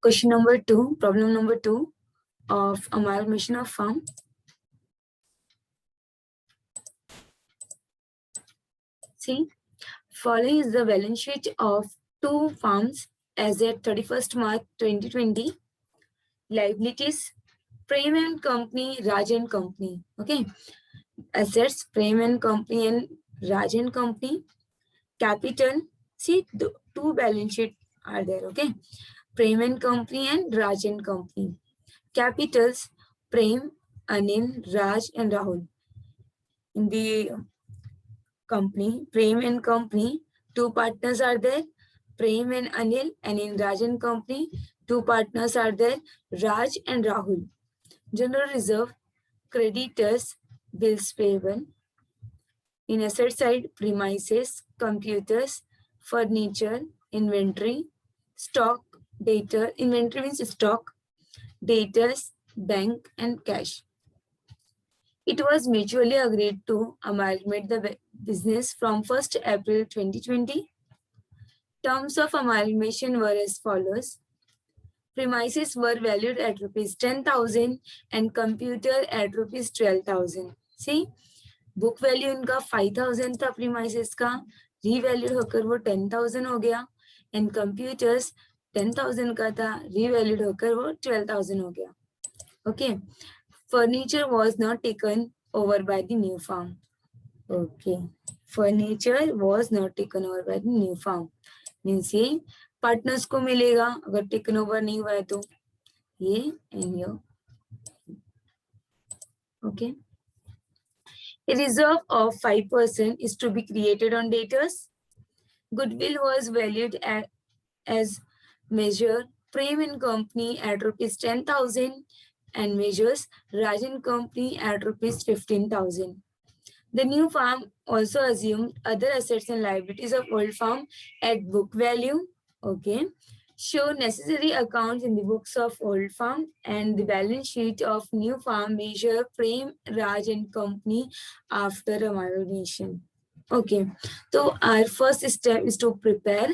Question number 2, problem number 2 of amalgamation of firm. See, following is the balance sheet of two firms as at 31st March 2020. Liabilities, Prem and Company, Raj and Company. Okay. Assets, Prem and Company and Raj and Company. Capital, see, the two balance sheet are there. Okay. Prem and Company and Raj and Company. Capitals, Prem, Anil, Raj and Rahul. In the company, Prem and Company, two partners are there, Prem and Anil, and in Raj and Company, two partners are there, Raj and Rahul. General reserve, creditors, bills payable. In asset side, premises, computers, furniture, inventory, stock, data. Inventory means stock, debtors, bank, and cash. It was mutually agreed to amalgamate the business from 1st April 2020. Terms of amalgamation were as follows. Premises were valued at rupees 10,000 and computer at rupees 12,000. See, book value इनका 5,000 था premises का, revalued होकर वो 10,000 हो गया, and computers 10,000 का था, revalued होकर वो 12,000 हो गया. Okay. Furniture was not taken over by the new firm. Okay. Furniture was not taken over by the new firm. Means ये partners को मिलेगा अगर taken over नहीं हुआ है तो ये and ये. Okay. A reserve of 5% is to be created on debtors. Goodwill was valued as measure Prem and Company at rupees 10,000 and measures Raj and Company at rupees 15,000. The new firm also assumed other assets and liabilities of old firm at book value. Okay. Show necessary accounts in the books of old firm and the balance sheet of new firm measure Prem, Raj and Company after amalgamation. Okay. So our first step is to prepare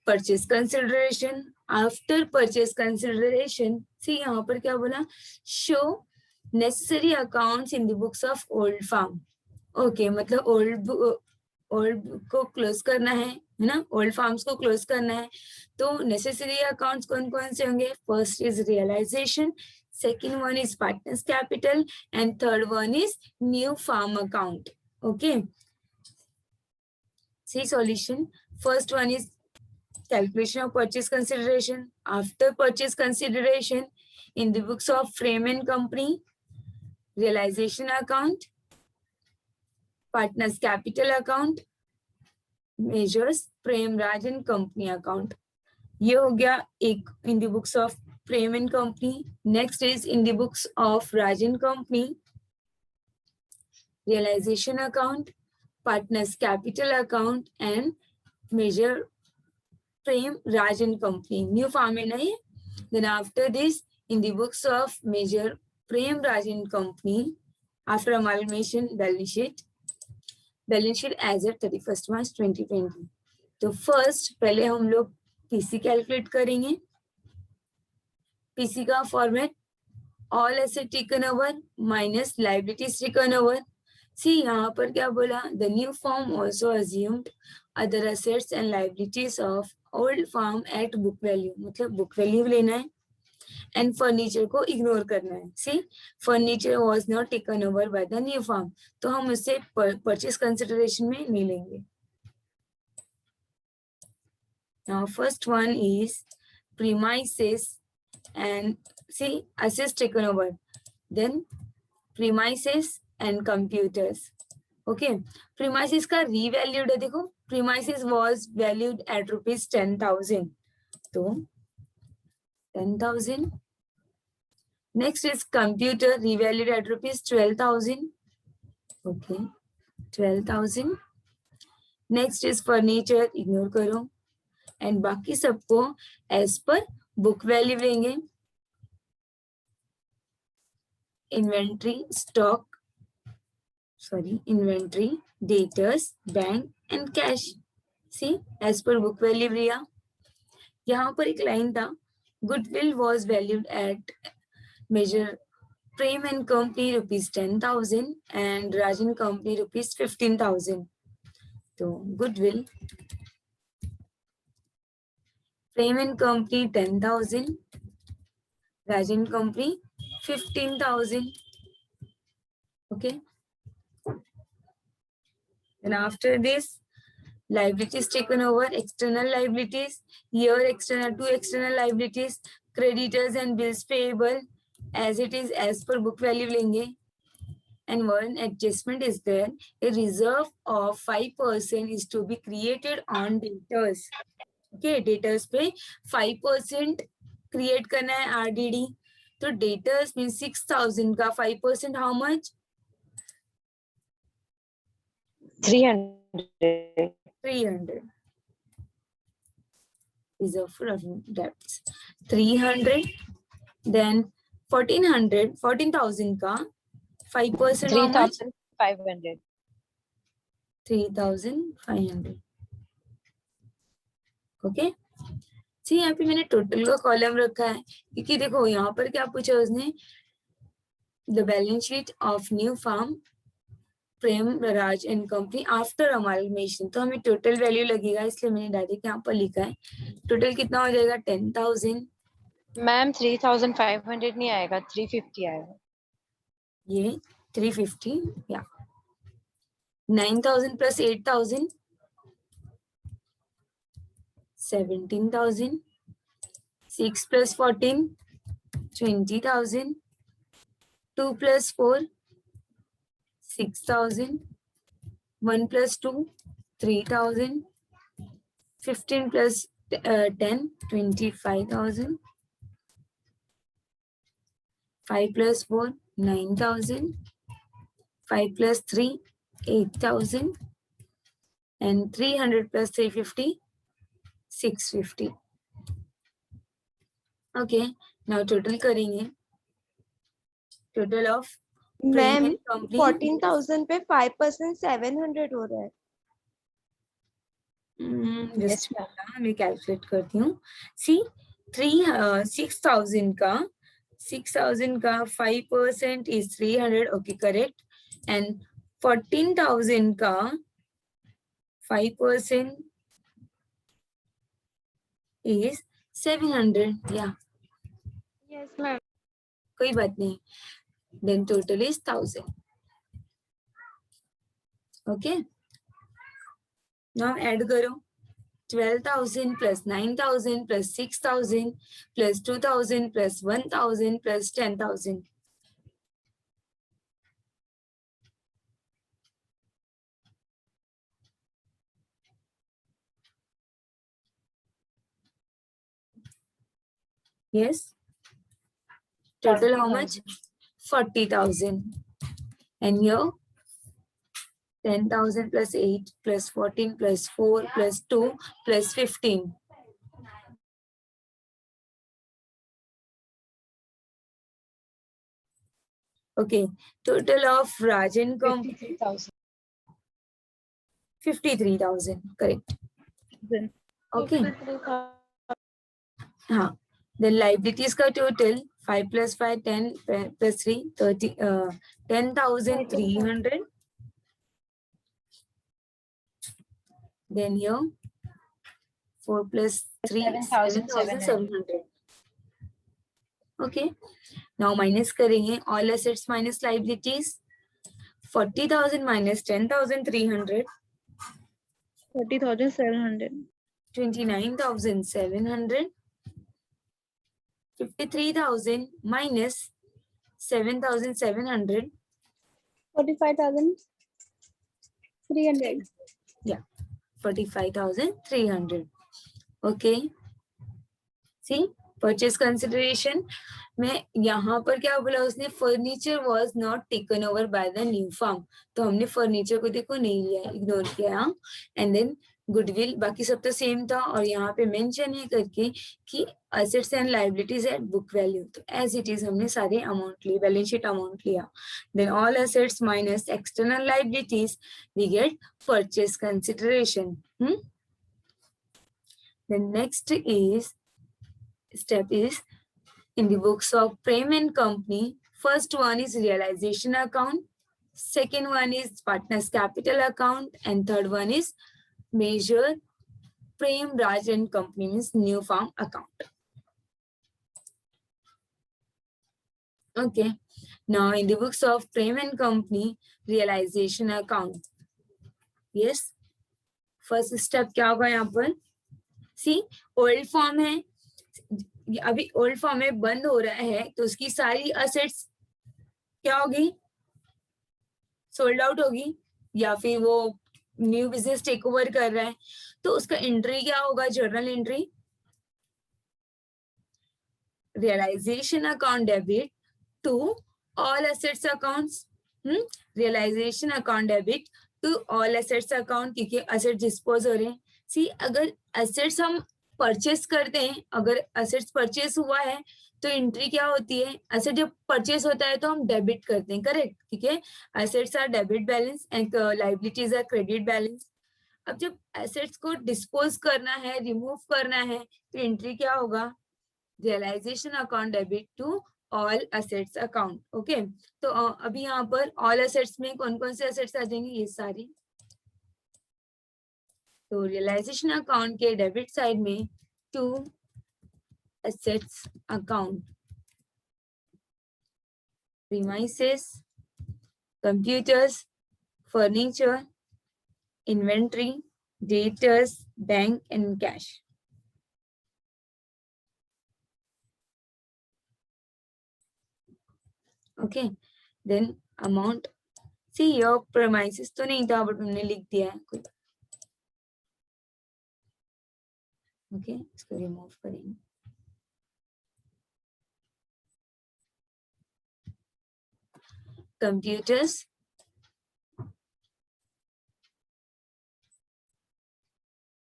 purchase consideration. After purchase consideration, see यहाँ पर क्या बोला? Show necessary accounts in the books of old firm. Okay, मतलब old को close करना है ना? Old farms को close करना है. तो necessary accounts कौन-कौन से होंगे? First is realization, second one is partners capital, and third one is new farm account. Okay. See solution. First one is calculation of purchase consideration. After purchase consideration, in the books of Prem and Company, realization account, partners capital account, measures Prem, Raj and Company account. ये हो गया एक in the books of Prem and Company. Next is in the books of Raj and Company, realization account, partners capital account and measure Prem, Raj and Company. New farm है ना ये. Then after this, in the books of measure Prem, Raj and Company, after amalgamation, balance sheet as at 31st March 2020. तो first पहले हम लोग PC calculate करेंगे. PC का format all asset taken over minus liabilities taken over. See यहाँ पर क्या बोला? The new firm also assumed other assets and liabilities of old firm at book value. मतलब book value लेना है and furniture को ignore करना है. See, furniture was not taken over by the new firm. तो हम उसे purchase consideration में नहीं लेंगे. Now first one is premises and see assets taken over. Then premises and computers. Okay, premises का revalued है देखो. Premises was valued at rupees 10,000. तो 10,000. Next is computer revalued at rupees 12,000. Okay, 12,000. Next is furniture, ignore करो. And बाकी सबको as per book value लेंगे. Inventory, debtors, bank and cash. See, as per book value लिया. यहाँ पर एक line था Goodwill was valued at measure Prem and Company rupees 10,000 and Rajan Company rupees 15,000. So goodwill, Prem and Company 10,000, Rajan Company 15,000. Okay. And after this, liabilities taken over, external liabilities. Here two external liabilities, creditors and bills payable as it is as per book value लेंगे. And one adjustment is there. A reserve of 5% is to be created on debtors. Okay, debtors पे 5% create करना है RDD. तो debtors means 6,000 का 5% how much? 300. 300. Reserve for debts. 300. Then 14,000 का 5% how much? 3,500. 3,500. Okay सी यहाँ पे मैंने टोटल का कॉलम रखा है क्योंकि देखो यहाँ पर क्या पूछा उसने the balance sheet of new firm Prem Raj and company after amalgamation तो हमें टोटल वैल्यू लगेगा इसलिए मैंने डायरेक्ट यहाँ पर लिखा है टोटल कितना हो जाएगा 10,000 मैम 3,500 नहीं आएगा 350 आएगा ये 350 या 9,000 plus 8,000 17,000 6 plus 14 20,000 2 plus 4 6,000 1 plus 2 3,000 15 plus 10 25,000 5 plus 4 9,000 5 plus 3 8,000 and 300 plus 350 650. Okay, now total करेंगे total of मैम company 14,000 पे 5% 700 हो रहा है just मैं कैलकुलेट करती हूँ सी 6,000 का 5% is 300 okay correct and 14,000 का 5% is 700 yeah यस मैम कोई बात नहीं then total is 1,000 okay now add करो 12,000 plus 9,000 plus 6,000 plus 2,000 plus 1,000 plus 10,000 yes total how much 40,000 and here 10,000 plus 8 plus 14 plus 4 plus 2 plus 15 okay total of Rajan company 53,000 correct okay हाँ then liabilities का total 5 plus 5 10 plus 3 30 10,300 then here 4 plus 3 7,700 okay now minus करेंगे all assets minus liabilities 40,000 minus 10,300 40,700 29,700 53,000 minus 7,700 45,300 yeah 45,300 okay see purchase consideration में यहाँ पर क्या बोला उसने furniture was not taken over by the new firm तो हमने फर्नीचर को देखो नहीं लिया इग्नोर किया एंड देन गुडविल बाकी सब तो सेम था और यहाँ पे मेंशन है करके कि assets and liabilities at book value तो एज इट इज हमने सारे अमाउंट लिए बैलेंस शीट अमाउंट लिया then all assets minus external liabilities we get purchase consideration then next is step is in the books of Prem and Company. First one is realization account, second one is partners capital account, and third one is major Prem Raj and Company means new farm account. Okay, now in the books of Prem and Company, realization account. Yes, first step क्या होगा यहाँ पर? See, old form है, अभी old form में बंद हो रहा है तो उसकी सारी असेट्स क्या होगी? सोल्ड आउट होगी, या फिर वो न्यू बिजनेस टेक ओवर कर रहा है तो उसका एंट्री क्या होगा? Journal entry realisation account debit to all assets accounts. Realisation account debit to all assets account, क्योंकि एसेट डिस्पोज हो रहे हैं. सी, अगर एसेट्स हम परचेस करते हैं, अगर एसेट्स परचेस हुआ है तो एंट्री क्या होती है? एसेट जब परचेस होता है तो हम डेबिट करते हैं, करेक्ट? ठीक है, assets are debit balance and liabilities are credit balance. अब जब एसेट्स को डिस्पोज करना है, रिमूव करना है, तो एंट्री क्या होगा? Realisation account debit to all assets account. Okay, तो अभी यहाँ पर ऑल एसेट्स में कौन कौन से एसेट्स आ जाएंगे? ये सारे. तो रियलाइजेशन अकाउंट के डेबिट साइड में to assets account, premises, computers, furniture, inventory, debtors, bank and cash. Okay, then amount. See, your premises तो नहीं था बट हमने लिख दिया है कोई. ओके, इसको रिमूव करेंगे. Computers,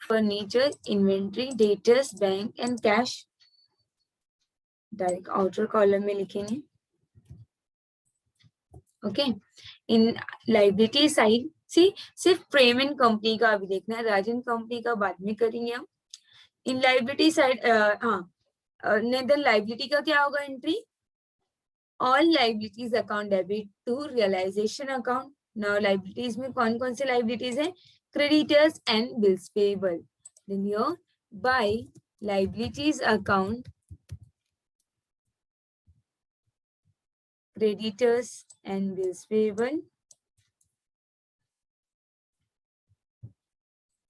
furniture, inventory, debtors, bank and cash. Direct outer column में लिखेंगे. ओके, इन लायबिलिटी साइड सी सिर्फ प्रेम एंड कंपनी का अभी देखना है, राजन कंपनी का बाद में करेंगे हम. In liability side neither liability का क्या होगा entry? All liabilities account debit to realisation account. Now liabilities में कौन कौन से लायबिलिटीज है? Creditors and bills payable. Then your by liabilities account, creditors and bills payable,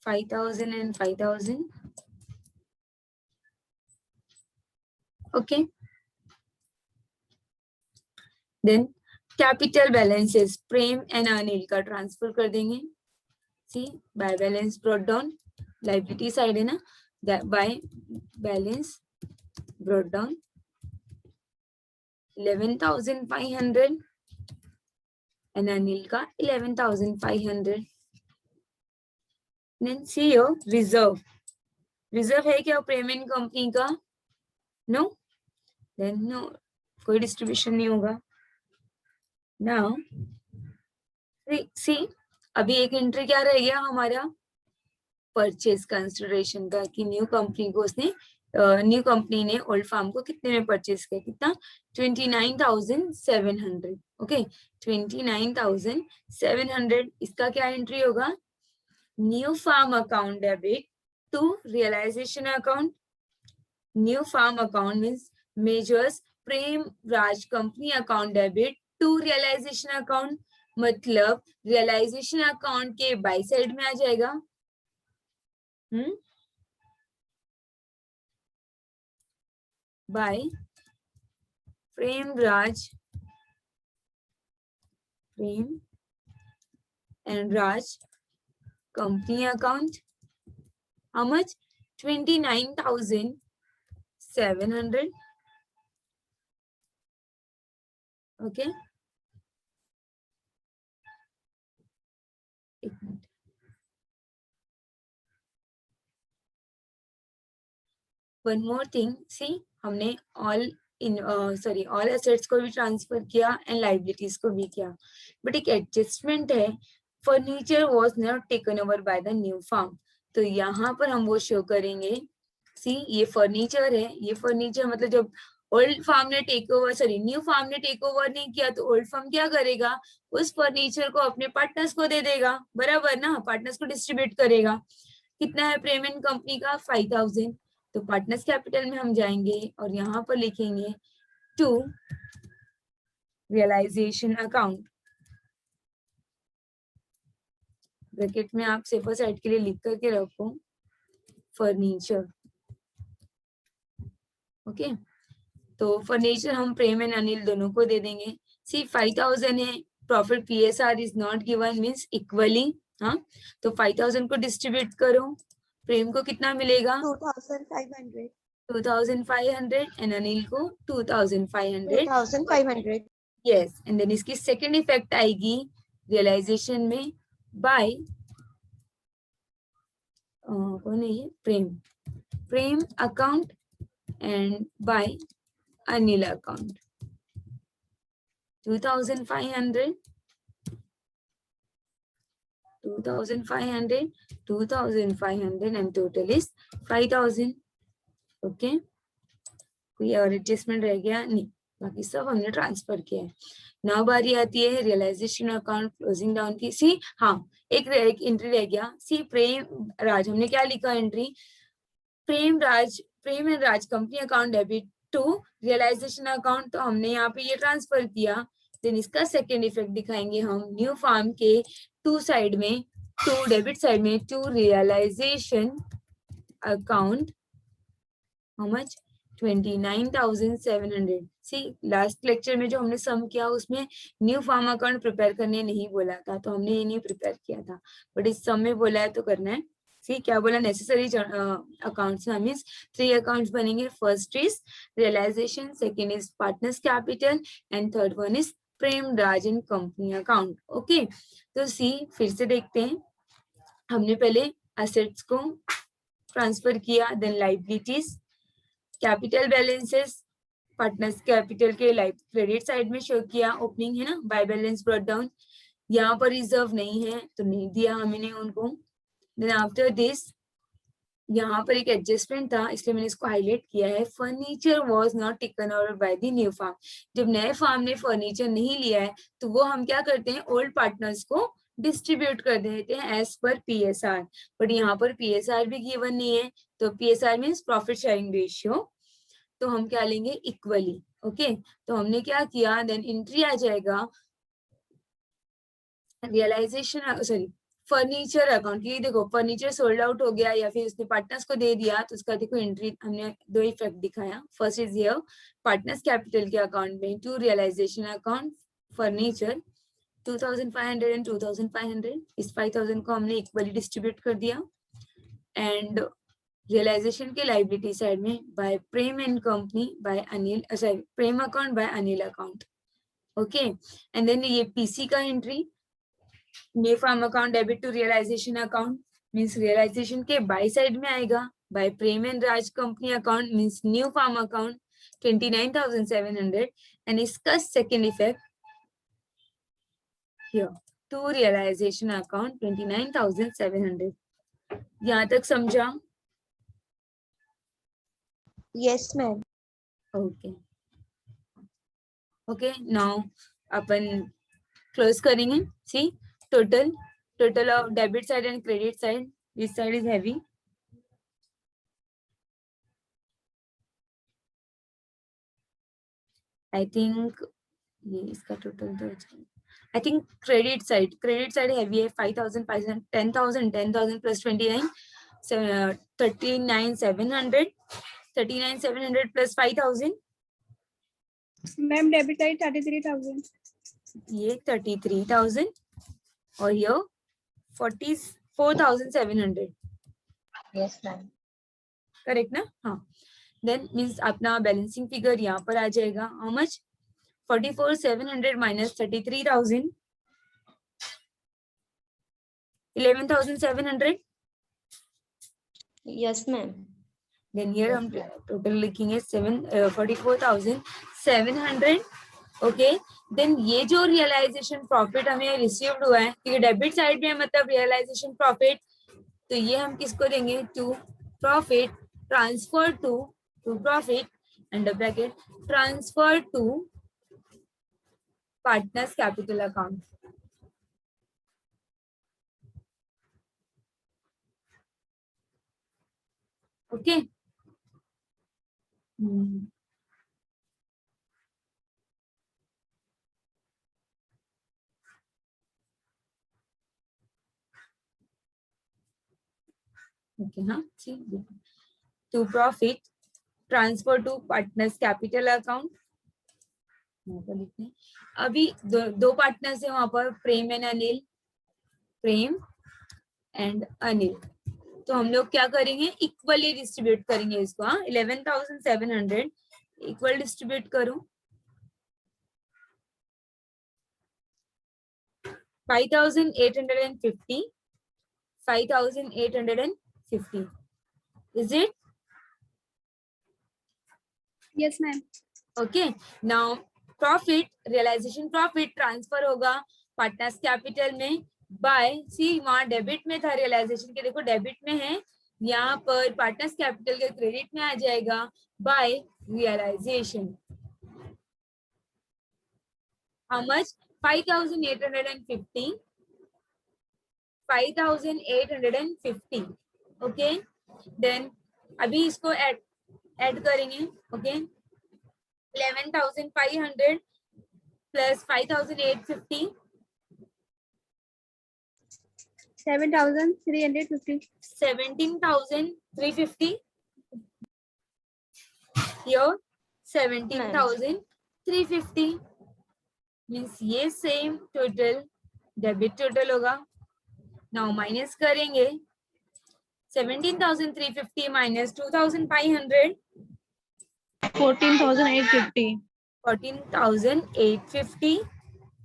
5,000 and 5,000. Okay. Then capital balances, Prem and Anil का transfer कर देंगे. See, by balance brought down, liability side है ना, that by balance brought down 11,500 and Anil का 11,500. Then see your reserve. Reserve है क्या प्रेम and company का? No. Then no, कोई डिस्ट्रीब्यूशन नहीं होगा. Now see, अभी एक एंट्री क्या रह गया हमारा? परचेज कंसिडरेशन का, कि न्यू कंपनी को उसने न्यू कंपनी ने ओल्ड फार्म को कितने में परचेज किया? कितना? 29,700. ओके, 29,700. इसका क्या एंट्री होगा? New firm account debit to realisation account. New firm account means messrs Prem Raj company account debit to realisation account. मतलब रियलाइजेशन अकाउंट के बाई साइड में आ जाएगा. By Prem Raj, Prem and Raj company account. How much? 29,700. Okay. एक minute. One more thing. See, हमने all assets को भी transfer किया एंड लाइबिलिटीज को भी किया, बट एक एडजस्टमेंट है. Furniture was not taken over by the new firm. तो यहाँ पर हम वो शो करेंगे सी ये फर्नीचर है, ये फर्नीचर मतलब जब ओल्ड फार्म ने take over, sorry new firm ने टेक ओवर नहीं किया तो ओल्ड फार्म क्या करेगा, उस फर्नीचर को अपने पार्टनर्स को दे देगा, बराबर ना, पार्टनर्स को डिस्ट्रीब्यूट करेगा। कितना है पेमेंट कंपनी का 5000, तो पार्टनर्स कैपिटल में हम जाएंगे और यहाँ पर लिखेंगे टू रियलाइजेशन अकाउंट, ब्रैकेट में आप सेफर साइड के लिए लिख करके रखो फर्नीचर। ओके, तो फर्नीचर हम प्रेम एंड अनिल दोनों को दे देंगे। सी 5000 है, profit PSR is not given means equally, हाँ, तो 5000 को डिस्ट्रीब्यूट करो, प्रेम को कितना मिलेगा 2500 2500 एंड अनिल को 2500। 2500 यस, एंड देन इसकी सेकंड इफेक्ट आएगी रियलाइजेशन में बाय कौन है ये, Prem account and by Anil account 2500 and total is 5000। Okay, कोई और एडजस्टमेंट रह गया नहीं, बाकी सब हमने ट्रांसफर किया है। नाउ बारी आती है रियलाइजेशन अकाउंट क्लोजिंग डाउन की। सी हाँ, एक एंट्री रह गया, सी प्रेम राज, हमने क्या लिखा entry, Prem and Raj company account debit to realisation account, तो हमने यहाँ पे ये ट्रांसफर किया। देन इसका सेकेंड इफेक्ट दिखाएंगे हम न्यू फार्म के टू साइड में, टू डेबिट साइड में to realisation account, how much 29,700। See last lecture में जो हमने सम किया उसमें न्यू फार्म अकाउंट प्रिपेयर करने नहीं बोला था, तो हमने ये नहीं प्रिपेयर किया था, बट इस सम में बोला है तो करना है। सी क्या बोला, नेसेसरी अकाउंट्स मींस 3 अकाउंट्स बनेंगे, first is realisation, second is partners capital and third one is Prem Raj and company account. Okay, तो सी फिर से देखते हैं, हमने पहले असेट्स को ट्रांसफर किया, then liabilities, capital balances partners capital के क्रेडिट साइड में शो किया, ओपनिंग है ना, बाय बैलेंस ब्रॉट डाउन, यहाँ पर रिजर्व नहीं है तो नहीं दिया हमने उनको। देन आफ्टर दिस यहाँ पर एक एडजस्टमेंट था इसलिए मैंने इसको हाईलाइट किया है, furniture was not taken over by the new firm, जब नए फार्म ने फर्नीचर नहीं लिया है तो वो हम क्या करते हैं, ओल्ड पार्टनर्स को डिस्ट्रीब्यूट कर देते हैं एज पर पीएसआर, बट यहाँ पर पीएसआर भी गिवन नहीं है, तो PSR means profit sharing ratio, तो हम क्या लेंगे इक्वली। ओके, तो हमने क्या किया, देन एंट्री आ जाएगा रियलाइजेशन, सॉरी फर्नीचर अकाउंट की, देखो फर्नीचर सोल्ड आउट हो गया या फिर उसने पार्टनर्स को दे दिया तो उसका देखो एंट्री हमने दो इफेक्ट दिखाया, first is here partners capital के अकाउंट में to realisation account furniture 2500 and 2500, इस 5000 को हमने इक्वली डिस्ट्रीब्यूट कर दिया, एंड रियलाइजेशन के लाइबिलिटी साइड में by Prem and company by Anil, sorry Prem account by Anil account. Okay, and then ये पीसी का entry, new firm account debit to realisation account means realisation के बाय साइड में आएगा, by Prem and Raj company account means new firm account 29,700, and इसका second effect here to realisation account 29,700। यहाँ तक समझा? Yes ma'am. Okay okay, now अपन close करेंगे। See total of debit side and credit side, this side is heavy, I think ये इसका total तो I think credit side heavy है 5,500 10,000 plus 29 39,700 plus 5,000, ma'am debit side 33,000, ये 33,000 और ये 44,700, yes ma'am, correct ना? हाँ, देन मींस अपना बैलेंसिंग फिगर यहाँ पर आ जाएगा, how much 44,700 minus 33,000 11,700, yes ma'am. Then here हम टोटल लिखेंगे 44,700। ओके, देन ये जो रियलाइजेशन प्रॉफिट हमें रिसीव्ड हुआ है, क्योंकि डेबिट साइड में मतलब रियलाइजेशन प्रॉफिट, तो ये हम किसको देंगे, to profit transfer to profit, under bracket, transfer to partners capital account. Okay. Okay, हाँ, see, to profit, transfer to partners capital account. अभी दो पार्टनर्स है वहां पर, प्रेम एंड अनिल, प्रेम एंड अनिल। तो हम लोग क्या करेंगे, इक्वली डिस्ट्रीब्यूट करेंगे इसको। हाँ, 11,700 इक्वल डिस्ट्रीब्यूट करो। 5,850, 5,850, is it? Yes, ma'am. Okay, now profit, realization profit transfer होगा पार्टनर्स कैपिटल में बाय, सी वहां डेबिट में था रियलाइजेशन के, देखो डेबिट में है, यहाँ पर पार्टनर्स कैपिटल के क्रेडिट में आ जाएगा by realisation. How much? 5,850, 5,850। Okay, then अभी इसको ऐड करेंगे। Okay, 11,500 plus 5,850, 7,350. 17,350, here 17,350 मीन्स ये सेम टोटल डेबिट टोटल होगा। नाउ माइनस करेंगे 17,350 minus 2,500, 14,850. 14,850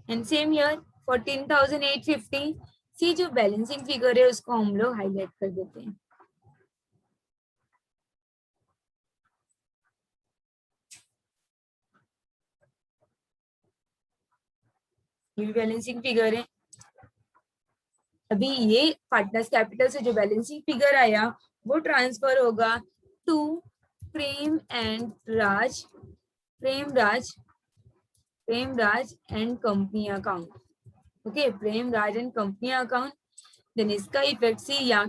and same here 14,850। सी जो बैलेंसिंग फिगर है उसको हम लोग हाईलाइट कर देते हैं। ये बैलेंसिंग फिगर है। अभी ये पार्टनर्स कैपिटल से जो बैलेंसिंग फिगर आया वो ट्रांसफर होगा to Prem and Raj, Prem Raj and company account. Okay, Prem Raj and company account. Then इसका इफेक्ट सी यहाँ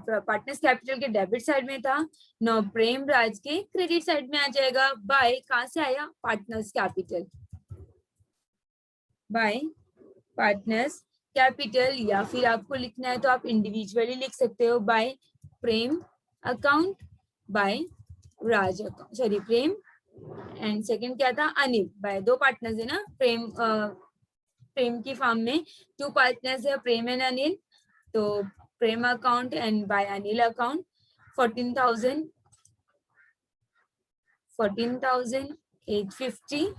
पार्टनर्स कैपिटल के डेबिट साइड में था, नो प्रेम राज के क्रेडिट साइड में आ जाएगा बाय, कहाँ से आया, partners capital, bye partners capital, या फिर आपको लिखना है तो आप इंडिविजुअली लिख सकते हो by Prem account, by Raj account, sorry Prem and second क्या था, अनिल, बाय दो पार्टनर्स है ना, प्रेम की फॉर्म में टू पार्टनर्स है, प्रेम एंड अनिल, तो Prem account and by Anil account 14,850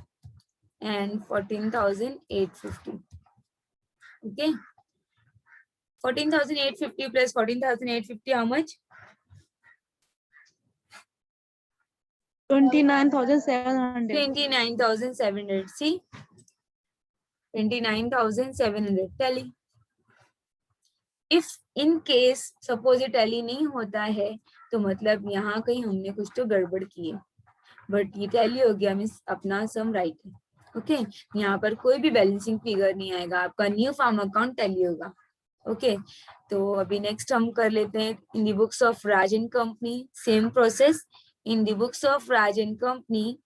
and 14,850। okay, 14,850 plus 14,850 how much? 29,700. 29,700। see, 29,700 tally। If in case suppose ये टैली नहीं होता है तो मतलब यहाँ कहीं हमने कुछ तो गड़बड़ की है, बट ये टैली हो गया मीन्स अपना सम राइट है। ओके, यहाँ पर कोई भी बैलेंसिंग फिगर नहीं आएगा, आपका न्यू फार्म अकाउंट टैली होगा। ओके, तो अभी नेक्स्ट हम कर लेते हैं in the books of Raj and company, same process. In the books of Raj and company,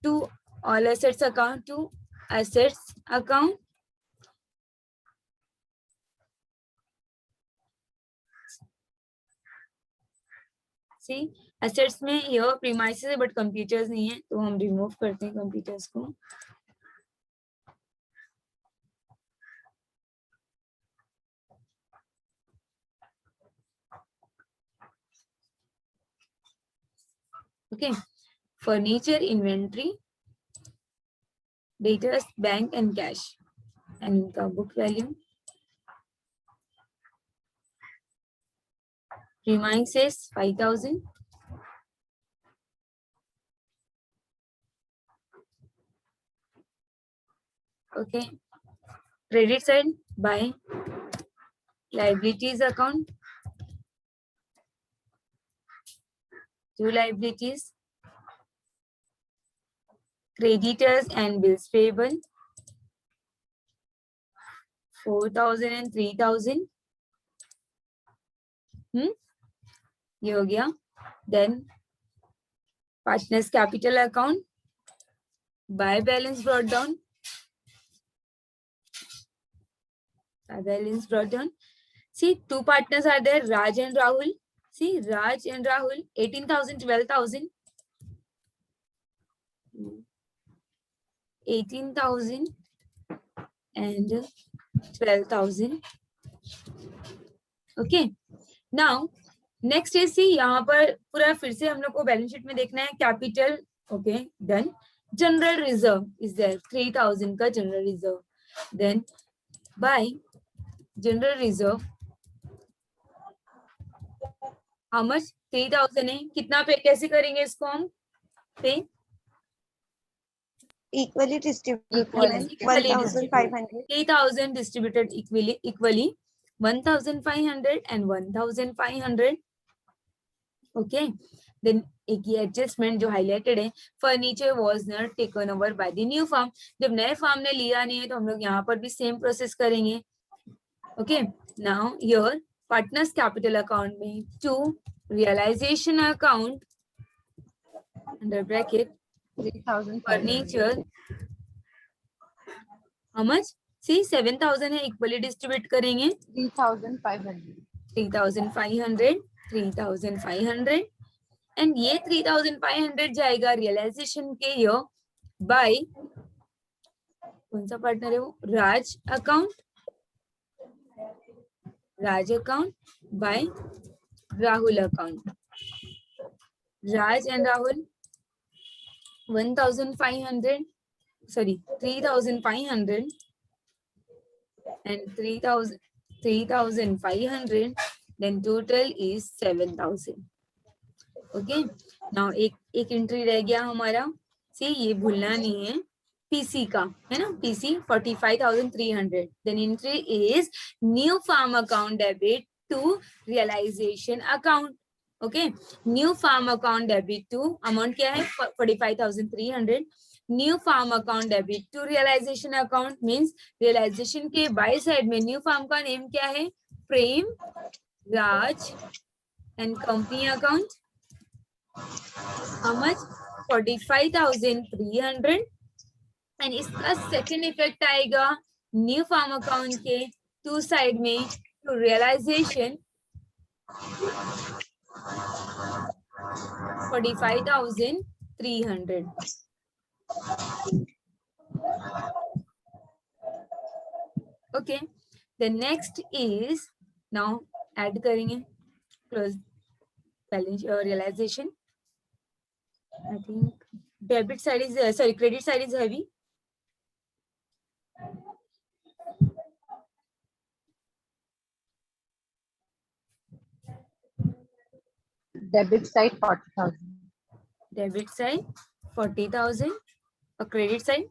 to all assets account, to assets account, see assets में ये प्रीमाइसेस है बट कंप्यूटर्स नहीं है तो हम रिमूव करते हैं कंप्यूटर्स को। Okay, furniture, inventory, debtors, bank and cash and इनका book value. Premises 5,000, okay, credit side by liabilities account, two liabilities, creditors and bills payable, 4,000 and 3,000. ये हो गया. Then partners capital account, by balance brought down. By balance brought down. See, two partners are there, Raj and Rahul. See, Raj and Rahul, 18,000, 12,000. 18,000 and 12,000. Okay. Now, next is see, यहाँ पर पूरा फिर से हम लोग को बैलेंस शीट में देखना है capital. Okay, done. General reserve is there, 3,000 का general reserve. Then by general reserve, how much? 3,000 है. कितना पे कैसे करेंगे इसको हम पे? Equally distributed. Equally 1,500. 3,000 distributed equally 1,500 and 1,500. Okay. Then एक ये adjustment जो highlighted है, furniture was not taken over by the new firm. जब नए firm ने लिया नहीं है तो हम लोग यहाँ पर भी same process करेंगे. Okay. Now here partners capital account में to realization account under bracket 3,000 furniture. How much? See, 7,000 है, equally distribute करेंगे. 3,500. 3,500, 3,500 and ये 3,500 जाएगा realization के year by कौन सा partner है वो? Raj account. Raj account by Rahul account. Raj and Rahul 1,500, sorry, 3,500 and 3,500, then total is 7,000. Okay. Now एक एंट्री रह गया हमारा. See, ये भूलना नहीं है, PC का है ना, PC 45,300. Then entry is new farm account debit to realization account. Okay, new farm account debit to amount क्या है 45,300. New farm account debit to realization account means realization के बाय साइड में new farm का name क्या है? Prem, Raj and company account. How much? 45,300. and इसका second effect आएगा new farm account के two side में to realization 45,300. Okay, the next is now add करेंगे close balance or realization. I think debit side is sorry, credit side is heavy. Debit side 40,000. Debit side 40,000. A credit side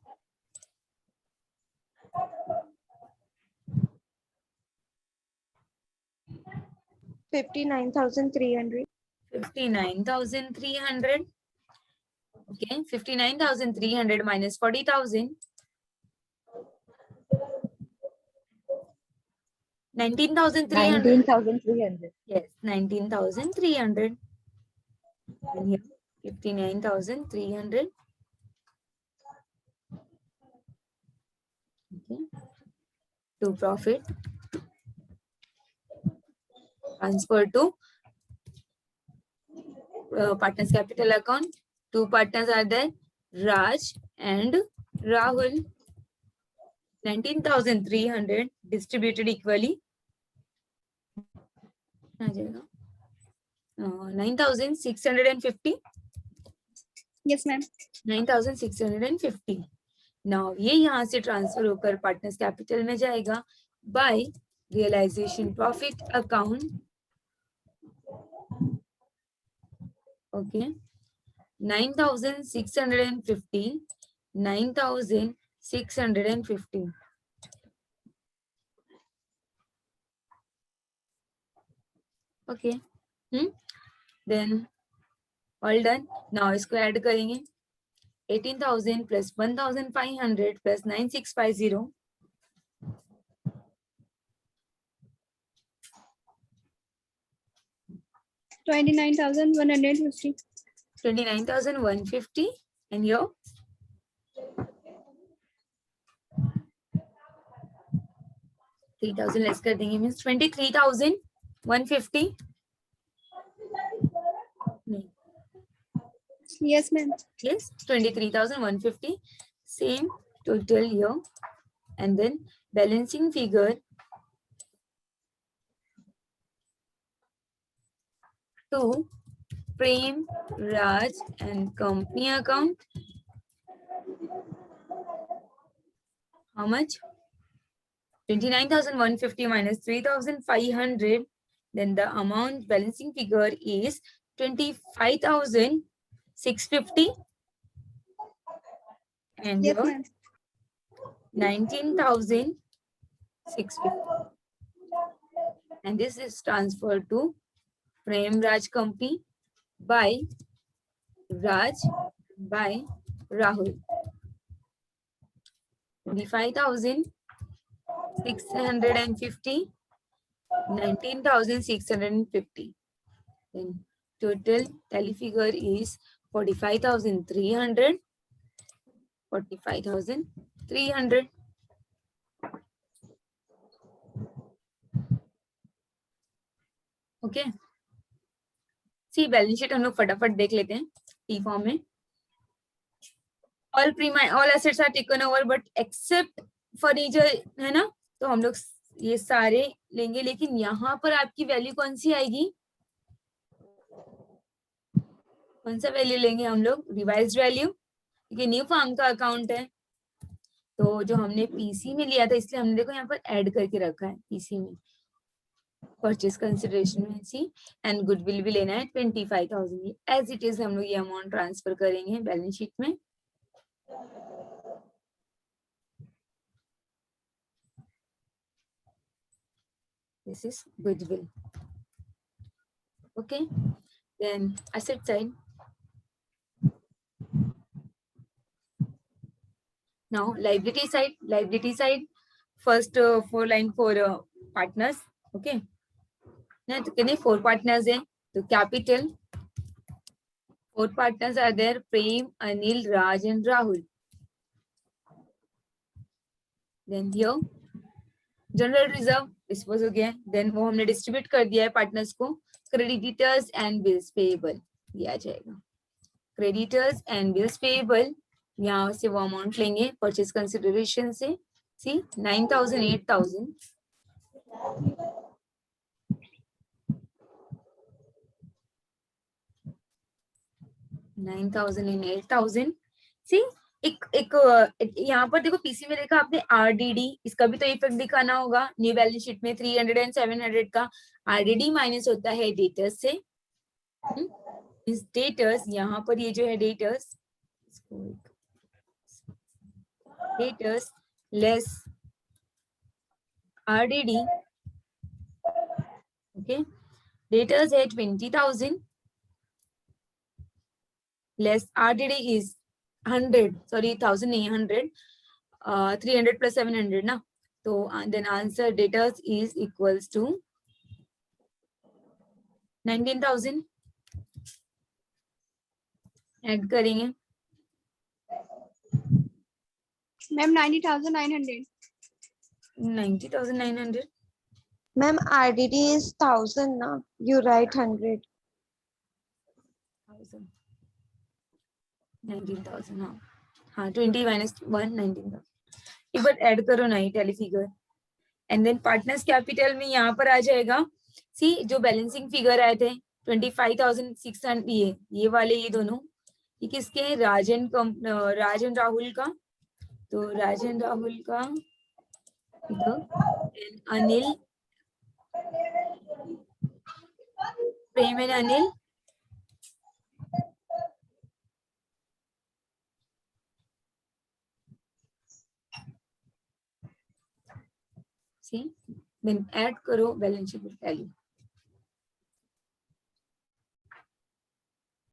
59,300. 59,300. Okay, 59,300 minus 40,000. 19,300. 19,300. Yes, 19,300. And here 59,300. Okay. To profit. Transfer to partners capital account. Two partners are there, Raj and Rahul. 19,300 distributed equally. 9,650. Yes, ma'am. 9,650. Now ये यहाँ से transfer होकर partners capital में जाएगा by realisation profit account. Okay, 9,650. 9,650. Okay. Then all done. Now इसको add करेंगे. 18,000 plus 1,500 plus 9,650. 29,150. 29,150. And here 3,000 less कर देंगे, मीन्स 23,150. नहीं, Yes, ma'am. yes, 23,150. Same total here. And then balancing figure to Prem, Raj and company account. How much? 29,150 minus 3,500. Then the amount balancing figure is 25,650. And Yes, here ma'am. 19,650. And this is transferred to Prem Raj company by Raj by Rahul. 25,650, 19,650. Then total tally figure is 45,300. 45,300. Okay, see balance sheet हम लोग फटाफट देख लेते हैं T form में. All assets are taken over but except furniture, है ना. तो हम लोग ये सारे लेंगे, लेकिन यहाँ पर आपकी वैल्यू कौन सी आएगी? कौन सा वैल्यू लेंगे हम लोग? रिवाइज्ड वैल्यू, क्योंकि न्यू फॉर्म का अकाउंट है. तो जो हमने पीसी में लिया था, इसलिए हमने देखो यहाँ पर ऐड करके रखा है पीसी में. परचेज कंसिडरेशन में सी एंड गुडविल भी लेना है 25,000. एज इट इज हम लोग ये अमाउंट ट्रांसफर करेंगे बैलेंस शीट में. This is goodwill. Okay, then asset side. Now liability side. First 4 line for partners. Okay, ना तो कितने 4 partners हैं? तो capital 4 partners are there: Prem, Anil, Raj and Rahul. Then here general reserve dispose हो गया. Then वो हमने distribute कर दिया है पार्टनर्स को. क्रेडिटर्स एंड बिल्स पेएबल दिया जाएगा. क्रेडिटर्स एंड बिल्स पेएबल, यहाँ से वो अमाउंट लेंगे परचेज कंसिडरेशन से. सी 9,000, 8,000. 9,000 and 8,000. सी एक यहाँ पर देखो पीसी में देखा आपने आरडीडी, इसका भी तो इफेक्ट दिखाना होगा न्यू बैलेंस शीट में. 300 and 700 का आरडीडी माइनस होता है डेटर्स से. इस डेटर्स यहाँ पर ये जो है debtors less RDD. Okay, debtors है 20,000 लेस आरडीडी इज 100, सॉरी 1,000 नहीं 100. 300 plus 700 ना. तो then answer debtors is equals to 19,000. Add करेंगे. Ma'am, 90,900. 90,900. Ma'am, RDD is 1,000 now. You write 100. 19,000. हाँ 20 minus 1 19,000. एक बार ऐड करो ना ये tally figure. And then partners capital में यहाँ पर आ जाएगा. सी जो बैलेंसिंग फिगर आए थे 25,600, ये वाले ये दोनों ये किसके हैं? राज एंड राहुल का. तो राज एंड राहुल का Anil, Prem and Anil. See then add करो बैलेंस शीट वैल्यू.